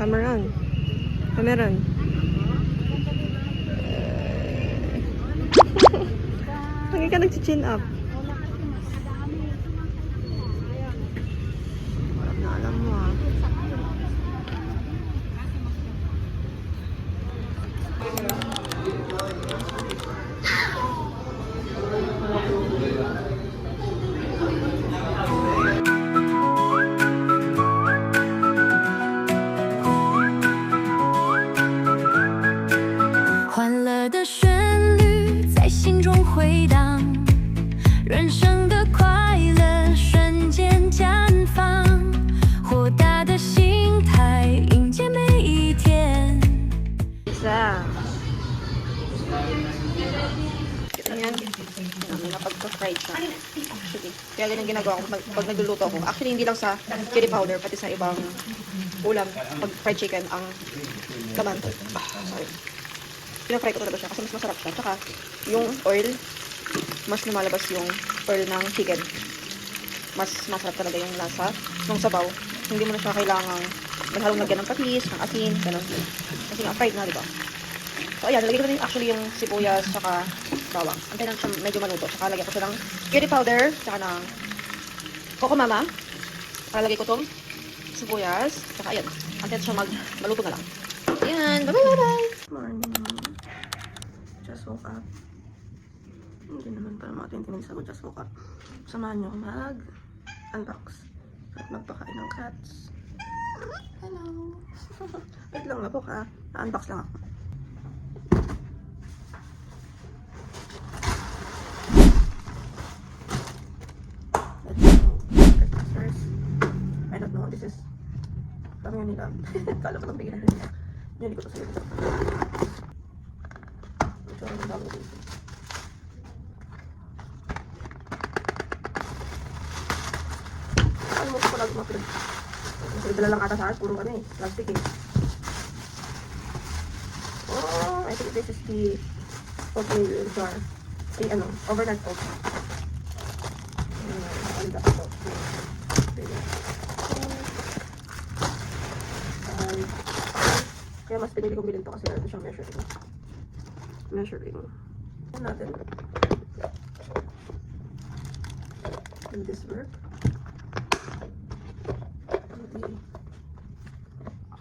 Cameron. Cameron. Lagi ka nag-chin up. Alam na alam mo ah.人生的快乐瞬间绽放，豁达的心态迎接每一天。 Isa. Ayan. Napagka-fried siya. Actually. Kaya ganyan ginagawa ko pag nagluluto ako. Actually, hindi lang sa chili powder, pati sa ibang ulam. Pag fried chicken, ang laman. Sorry. Pina-fry ko talaga siya kasi mas masarap siya. Tsaka, yung oil, mas lumalabas yung oil ng chicken. Mas masarap talaga yung lasa ng sabaw. Hindi mo na siya kailangang maghalong lagyan ng patis, ng asin, gano'n. Kasi nga fried na, di ba? So, ayan, nalagyan ko din actually yung sibuyas, saka bawang. Antay lang siya medyo maluto. Saka lagyan ko siya ng curry powder, saka ng coco mama. Lagay ko tong sibuyas, saka ayan. Antay siya maluto na lang. Ayan, bye-bye! Morning. Just woke up. Hindi naman para mga 20 minutes ako just woke up. Samahan nyo mag-unbox at magpakain ng cats. Hello! Wait lang, labok ha. Na-unbox lang ako. First, I don't know, this is kami yun nila. Kala ko nang bigyan na nila. Hindi ko ito sa'yo. Ito rin ang dami dito. Ano mo ko lagi mga pinag... Dala lang ata sa akin, puro ano eh, plastic eh. Oh, I think this is the oatmeal jar. The ano, overnight oats. Ano ba ito? Kaya mas pinili kong bilhin to kasi meron siyang measuring. Ano natin? Will this work?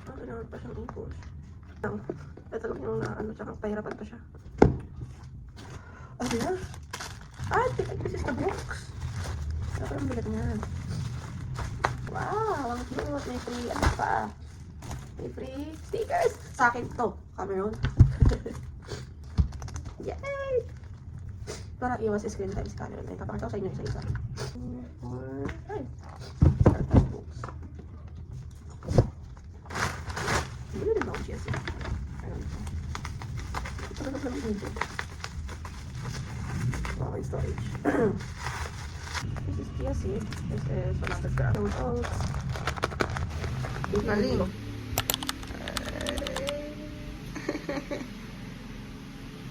Kailangan pa siyang i-push. Ito lang yung ano, tsaka pahirapan pa siya. Oh, yeah. Ah, this is the box. Ito yung bigat niyan. Wow, ang cute. May free, ano pa? May free stickers. Sa akin to, Cameron. Yay! Para iwas screen time si Cameron. Ay, papakita ko sa inyo isa-isa. Ay. Startup books. Bili rin ako siya siya. Ayun. Ito na lang dito. Wow, in storage. This is chia seed. This is 100 grams. Galing.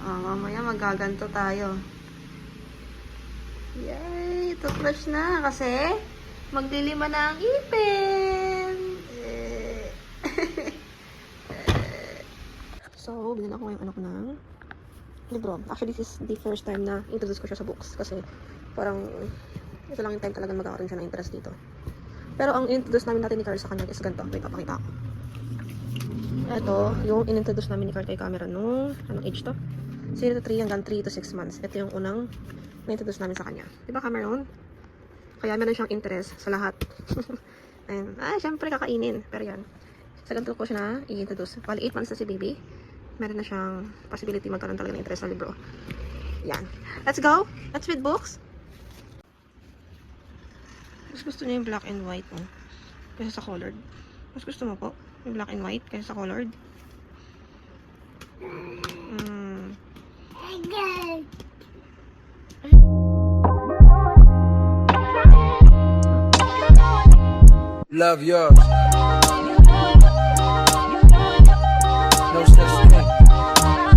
Mamaya magaganto tayo. Yay! Toothbrush na kasi maglilima na ang ipin. So, binila ko yung anak ng libro. Actually, this is the first time na introduce ko siya sa books kasi parang ito lang yung time talagang magkakaroon siya ng interest dito. Pero ang introduce namin natin ni Carl sa kanya is ganito. Wait, papakita ko. Ito, yung in-introduce namin ni Carl kay Cameron nung anong age to? 0 to 3 hanggang 3 to 6 months. Ito yung unang na-introduce namin sa kanya. Diba, Cameron? Kaya meron siyang interest sa lahat. And, syempre kakainin. Pero yan. Sa ganito ko siya na i-introduce. Bali, 8 months na si baby. Meron na siyang possibility magkaroon talaga ng interest sa libro. Yan. Let's go! Let's read books! Mas gusto niya yung black and white, no? Kaysa sa colored. Mas gusto mo po yung black and white kaysa sa colored? Love yours. No such thing.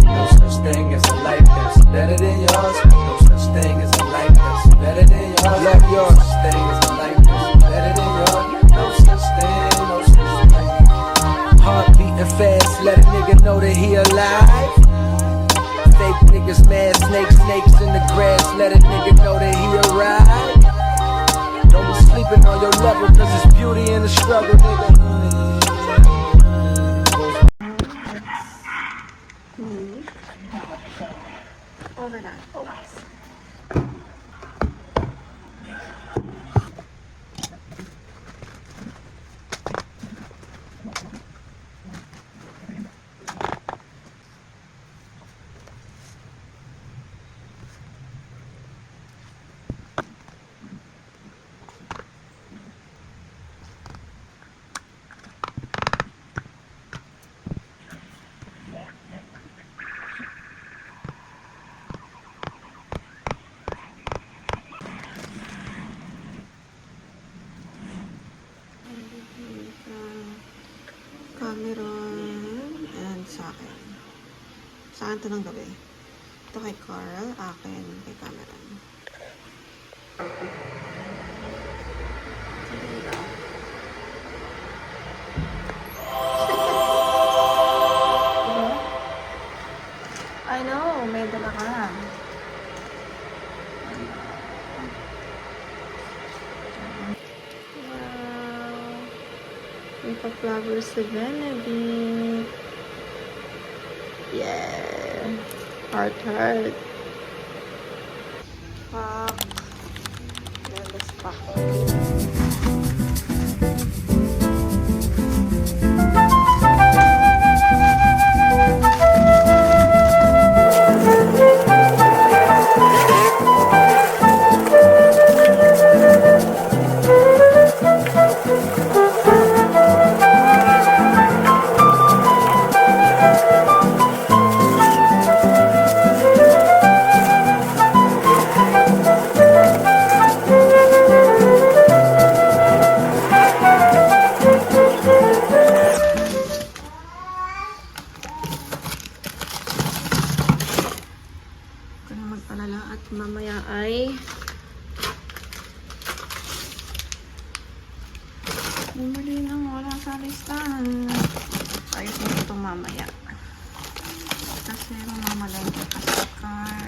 No such thing as a life that's better than yours. No such thing as a life that's better than yours. Love yours. No such thing as a life that's better than yours. No such thing. No such thing. Heart let a nigga know that he arrived. Don't be sleeping on your level, cause it's beauty in the struggle, nigga. Over na. Oh. Cameron and sa akin. Sa akin ito ng gabi. Ito kay Carl, akin kay Cameron. I know, may dala ka. Wow. May pa-flowers si Benedict. Yeah. Heart, heart. Pack. Yeah, let's pack. Magpalala at mamaya ay bumali nang wala sa listahan. Ayos mo ito mamaya kasi mamamalengke ka sa car.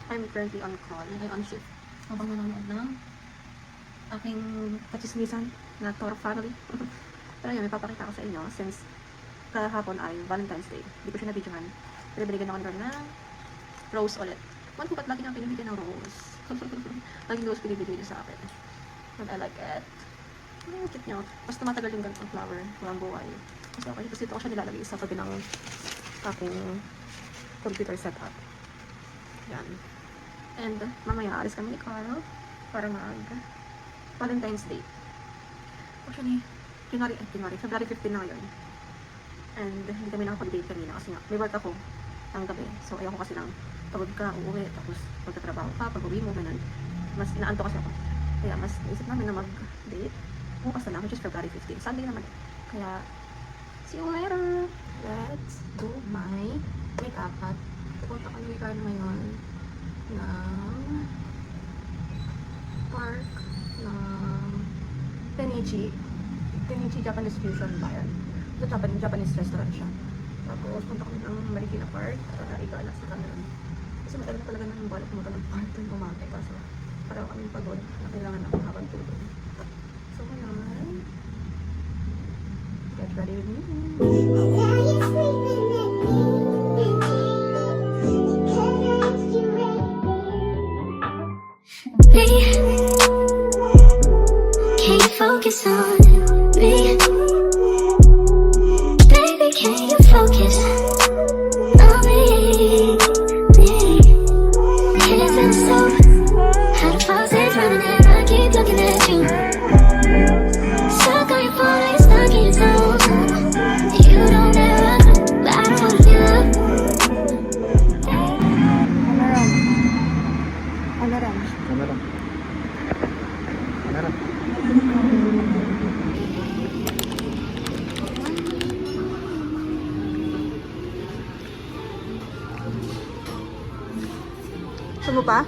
I'm currently on call. I'm on shift. Habang nanonood ng aking kachismisan na Toro family. Pero yun, may papakita ko sa inyo since kahapon ay Valentine's Day. Hindi ko siya nabidyohan. Pero binigyan ako ng rose ulit. Man ko ba't lagi nang pinibigyan ng rose? Laging rose pinibigyan niya sa akin. But I like it. Cute niya. Mas tumatagal yung ganitong flower. Walang buhay. Mas okay. Kasi ito ko siya nilalagay sa tabi ng aking computer setup. Yan. And mamaya alis kami ni Carl para Valentine's Day. Actually, February 15 na ngayon. And hindi kami nakapag-date kanina kasi nga may work ako ang gabi. So ayaw ko kasi lang pagod ka, uuwi, tapos magtatrabaho ka, pag-uwi mo, ganun. Mas inaanto kasi ako. Kaya mas naisip namin na mag-date. Bukas na lang, which is February 15. Sunday naman. Kaya, see you later! Let's do my makeup at pupunta kami ni Carl ngayon ng park ng Penichi Japanese Fusion ba yan? Ito Japanese restaurant siya. Tapos punta kami ng Marikina Park para ikaalas sa Cameron. Kasi matagal talaga ng balak pumunta ng park ng umaga. Kaso parang kami pagod na kailangan ng habang tulog. So ngayon, get ready with me. Can you focus on me? Baby, can you focus on me? Can't feel so. How the faucet's running and I keep looking at you. Stuck on your phone, like stuck in your toes. You don't ever, but I don't wanna give up. Ano ram? Gusto mo pa?